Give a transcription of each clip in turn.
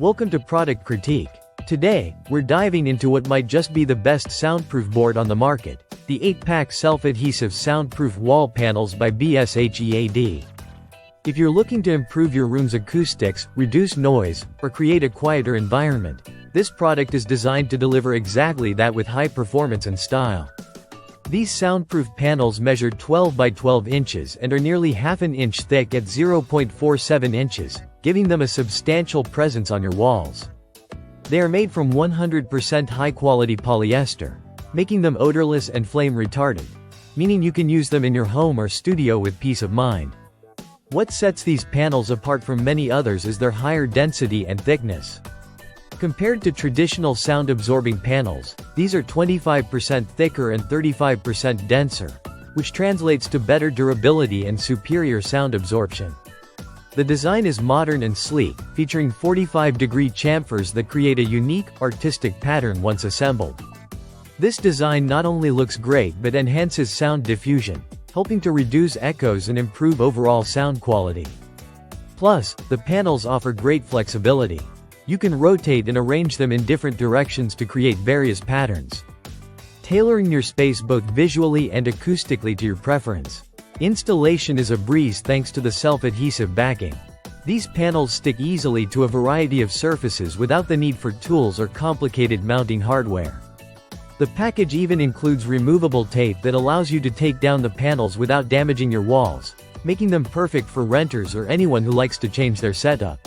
Welcome to Product Critique. Today, we're diving into what might just be the best soundproof board on the market, the 8-pack self-adhesive soundproof wall panels by BSHEAD. If you're looking to improve your room's acoustics, reduce noise, or create a quieter environment, this product is designed to deliver exactly that with high performance and style. These soundproof panels measure 12 by 12 inches and are nearly half an inch thick at 0.47 inches, giving them a substantial presence on your walls. They are made from 100% high-quality polyester, making them odorless and flame-retardant, meaning you can use them in your home or studio with peace of mind. What sets these panels apart from many others is their higher density and thickness. Compared to traditional sound-absorbing panels, these are 25% thicker and 35% denser, which translates to better durability and superior sound absorption. The design is modern and sleek, featuring 45-degree chamfers that create a unique, artistic pattern once assembled. This design not only looks great but enhances sound diffusion, helping to reduce echoes and improve overall sound quality. Plus, the panels offer great flexibility. You can rotate and arrange them in different directions to create various patterns, tailoring your space both visually and acoustically to your preference. Installation is a breeze thanks to the self-adhesive backing. These panels stick easily to a variety of surfaces without the need for tools or complicated mounting hardware. The package even includes removable tape that allows you to take down the panels without damaging your walls, making them perfect for renters or anyone who likes to change their setup.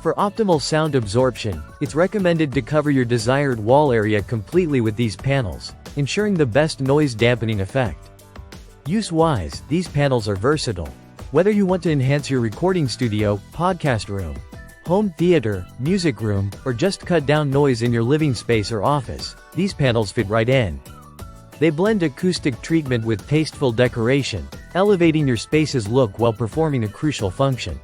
For optimal sound absorption, it's recommended to cover your desired wall area completely with these panels, ensuring the best noise dampening effect. Use-wise, these panels are versatile. Whether you want to enhance your recording studio, podcast room, home theater, music room, or just cut down noise in your living space or office, these panels fit right in. They blend acoustic treatment with tasteful decoration, elevating your space's look while performing a crucial function.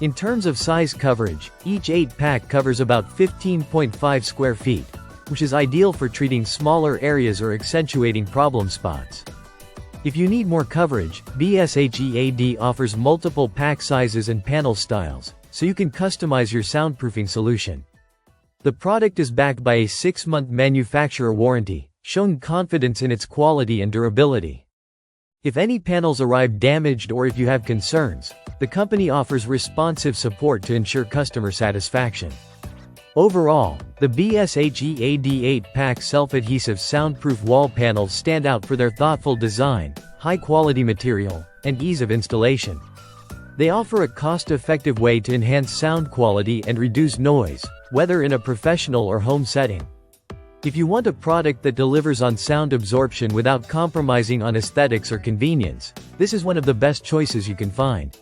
In terms of size coverage, each 8-pack covers about 15.5 square feet, which is ideal for treating smaller areas or accentuating problem spots. If you need more coverage, BSHEAD offers multiple pack sizes and panel styles, so you can customize your soundproofing solution. The product is backed by a 6-month manufacturer warranty, showing confidence in its quality and durability. If any panels arrive damaged or if you have concerns, the company offers responsive support to ensure customer satisfaction. Overall, the BSHEAD 8-pack self-adhesive soundproof wall panels stand out for their thoughtful design, high-quality material, and ease of installation. They offer a cost-effective way to enhance sound quality and reduce noise, whether in a professional or home setting. If you want a product that delivers on sound absorption without compromising on aesthetics or convenience, this is one of the best choices you can find.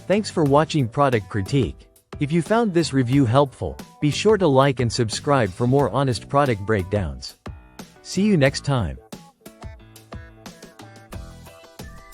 Thanks for watching Product Critique. If you found this review helpful, be sure to like and subscribe for more honest product breakdowns. See you next time.